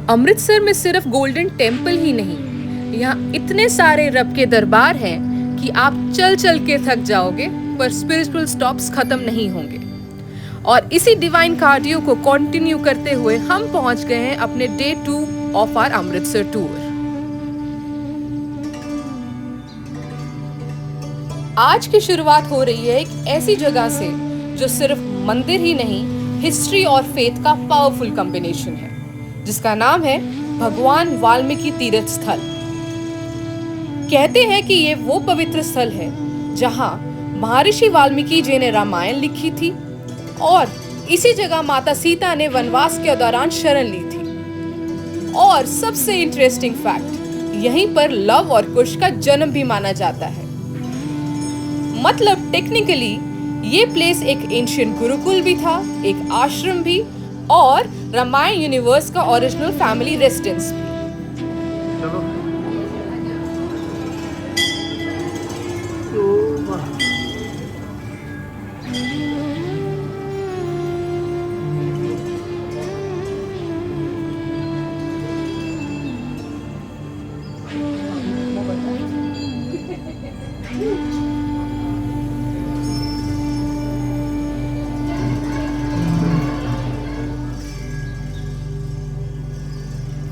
अमृतसर में सिर्फ golden temple ही नहीं, यहाँ इतने सारे रब के दरबार हैं कि आप चल चल के थक जाओगे पर स्पिरिचुअल स्टॉप्स खत्म नहीं होंगे। और इसी डिवाइन कार्डियो को कंटिन्यू करते हुए हम पहुंच गए हैं अपने day 2 of our Amritsar tour. आज की शुरुआत हो रही है एक ऐसी जगह से जो सिर्फ मंदिर ही नहीं, हिस्ट्री और फेथ का पावरफुल कॉम्बिनेशन है, जिसका नाम है भगवान वाल्मीकि तीर्थ स्थल। कहते हैं कि ये वो पवित्र स्थल है जहां महर्षि वाल्मीकि जी ने रामायण लिखी थी और इसी जगह माता सीता ने वनवास के दौरान शरण ली थी। और सबसे इंटरेस्टिंग फैक्ट, यहीं पर लव और कुश का जन्म भी माना जाता है। मतलब टेक्निकली ये प्लेस एक एंशिएंट गुरुकुल भी था, एक आश्रम भी और रामायण यूनिवर्स का ओरिजिनल फैमिली रेसिडेंस भी।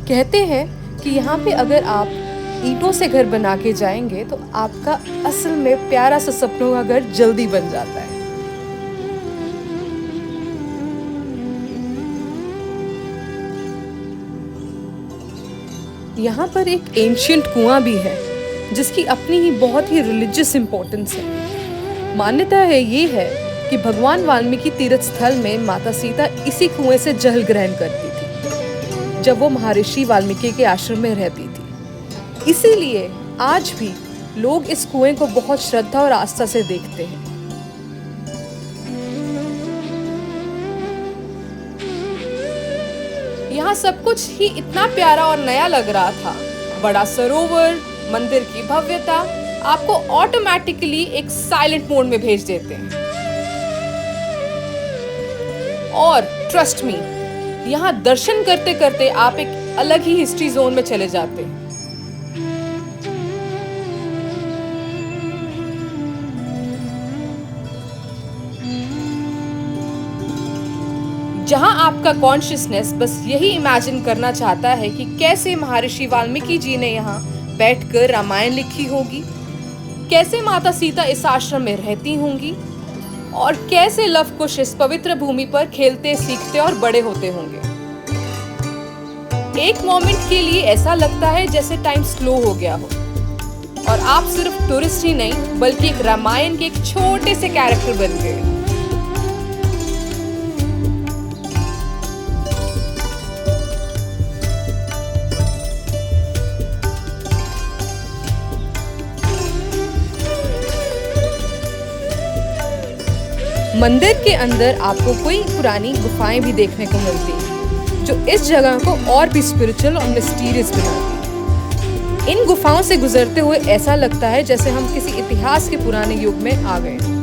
कहते हैं कि यहाँ पे अगर आप ईंटों से घर बना के जाएंगे तो आपका असल में प्यारा सा सपनों का घर जल्दी बन जाता है। यहाँ पर एक एंशिएंट कुआं भी है जिसकी अपनी ही बहुत ही रिलीजियस इंपॉर्टेंस है। मान्यता है ये है कि भगवान वाल्मीकि तीर्थ स्थल में माता सीता इसी कुएं से जल ग्रहण करती थी जब वो महर्षि वाल्मीकि के आश्रम में रहती थी। इसीलिए आज भी लोग इस कुएं को बहुत श्रद्धा और आस्था से देखते हैं। यहाँ सब कुछ ही इतना प्यारा और नया लग रहा था। बड़ा सरोवर, मंदिर की भव्यता आपको ऑटोमेटिकली एक साइलेंट मोड में भेज देते हैं। और ट्रस्ट मी, यहाँ दर्शन करते करते आप एक अलग ही हिस्ट्री जोन में चले जाते हैं। जहां आपका कॉन्शियसनेस बस यही इमेजिन करना चाहता है कि कैसे महर्षि वाल्मीकि जी ने यहाँ बैठकर रामायण लिखी होगी, कैसे माता सीता इस आश्रम में रहती होंगी और कैसे लव कुश इस पवित्र भूमि पर खेलते, सीखते और बड़े होते होंगे। एक मोमेंट के लिए ऐसा लगता है जैसे टाइम स्लो हो गया हो और आप सिर्फ टूरिस्ट ही नहीं बल्कि एक रामायण के एक छोटे से कैरेक्टर बन गए। मंदिर के अंदर आपको कोई पुरानी गुफाएं भी देखने को मिलती हैं जो इस जगह को और भी स्पिरिचुअल और मिस्टीरियस बनाती हैं। इन गुफाओं से गुजरते हुए ऐसा लगता है जैसे हम किसी इतिहास के पुराने युग में आ गए।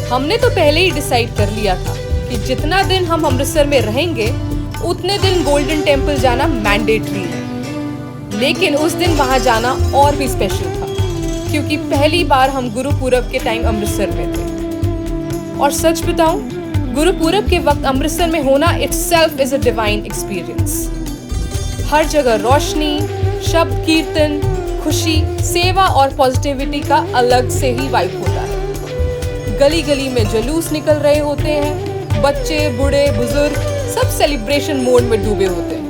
हमने तो पहले ही डिसाइड कर लिया था कि जितना दिन हम अमृतसर में रहेंगे उतने दिन गोल्डन टेम्पल जाना मैंडेटरी है। लेकिन उस दिन वहां जाना और भी स्पेशल था क्योंकि पहली बार हम गुरुपूरब के टाइम अमृतसर में थे। और सच बताऊं, गुरुपूरब के वक्त अमृतसर में होना itself is a divine experience. हर जगह रोशनी, शब्द कीर्तन, खुशी, सेवा और पॉजिटिविटी का अलग से ही वाइब होता है। गली गली में जुलूस निकल रहे होते हैं, बच्चे, बूढ़े, बुजुर्ग सब सेलिब्रेशन मोड में डूबे होते हैं।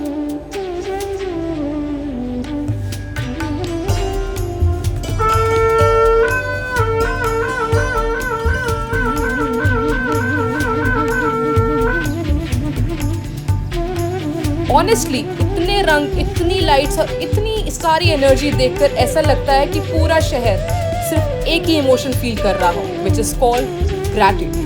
ऑनेस्टली इतने रंग, इतनी लाइट्स और इतनी सारी एनर्जी देखकर ऐसा लगता है कि पूरा शहर सिर्फ एक ही इमोशन फील कर रहा हो, विच इज कॉल्ड ग्रैटिट्यूड।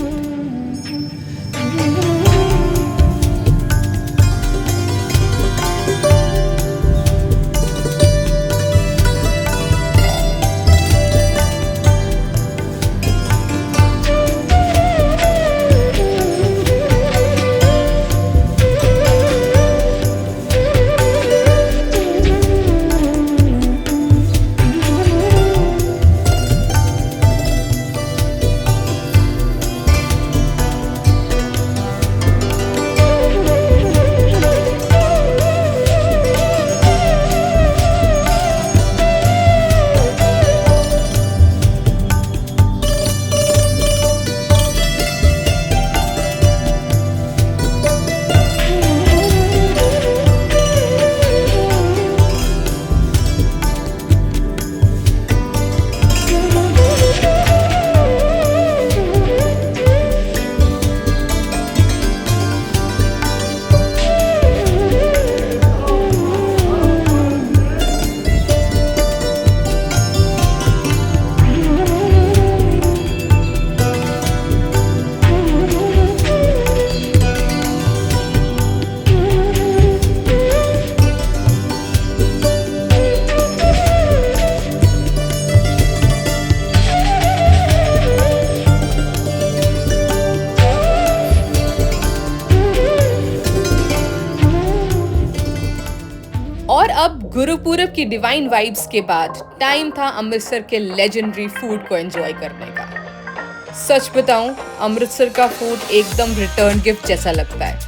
और अब गुरुपूरब की डिवाइन वाइब्स के बाद टाइम था अमृतसर के लेजेंडरी फूड को एंजॉय करने का। सच बताऊं, अमृतसर का फूड एकदम रिटर्न गिफ्ट जैसा लगता है।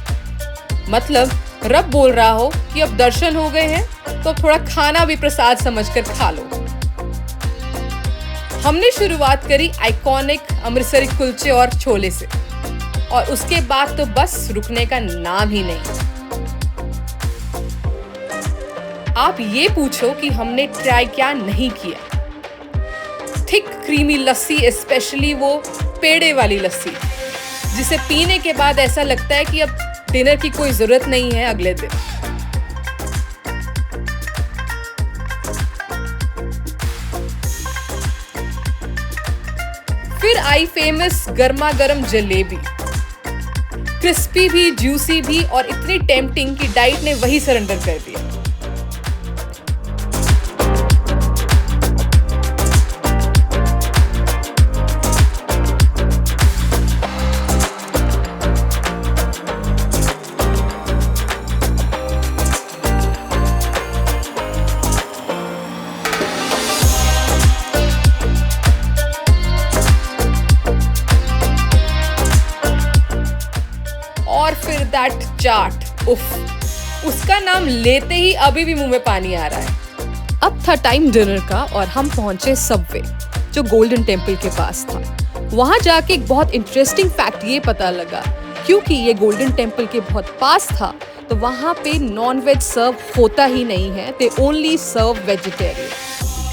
मतलब रब बोल रहा हो कि अब दर्शन हो गए हैं तो अब थोड़ा खाना भी प्रसाद समझकर खा लो। हमने शुरुआत करी आइकॉनिक अमृतसरी कुलचे और छोले से, और उसके बाद तो बस रुकने का नाम ही नहीं। आप ये पूछो कि हमने ट्राई क्या नहीं किया। थिक क्रीमी लस्सी, स्पेशली वो पेड़े वाली लस्सी, जिसे पीने के बाद ऐसा लगता है कि अब डिनर की कोई जरूरत नहीं है अगले दिन। फिर आई फेमस गर्मा गर्म जलेबी, क्रिस्पी भी, जूसी भी और इतनी टेम्पटिंग कि डाइट ने वही सरेंडर कर दिया। और फिर दैट चाट, उफ, उसका नाम लेते ही अभी भी मुंह में पानी आ रहा है। अब था टाइम डिनर का और हम पहुंचे सबवे, जो गोल्डन टेम्पल के पास था। वहां जाके एक बहुत इंटरेस्टिंग फैक्ट ये पता लगा, क्योंकि ये गोल्डन टेम्पल के बहुत पास था तो वहां पे नॉन वेज सर्व होता ही नहीं है, they only serve vegetarian.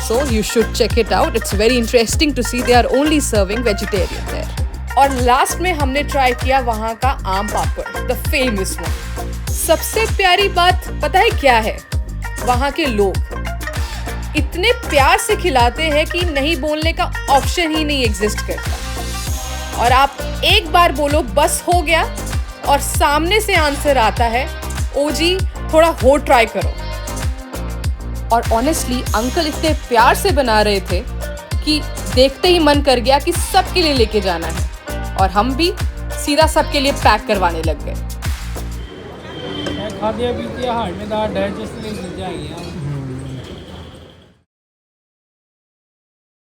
So you should check it out, it's very interesting to see they are only serving vegetarian there. और लास्ट में हमने ट्राई किया वहाँ का आम पापड़, द फेमस वन। सबसे प्यारी बात पता है क्या है? वहाँ के लोग इतने प्यार से खिलाते हैं कि नहीं बोलने का ऑप्शन ही नहीं एग्जिस्ट करता। और आप एक बार बोलो बस हो गया, और सामने से आंसर आता है, ओ जी थोड़ा हो ट्राई करो। और ऑनेस्टली अंकल इतने प्यार से बना रहे थे कि देखते ही मन कर गया कि सबके लिए लेके जाना है, और हम भी सीधा सबके लिए पैक करवाने लग गए। खाद्य पीते हार्ट में डाइजेस्ट चीज़ें आई हैं।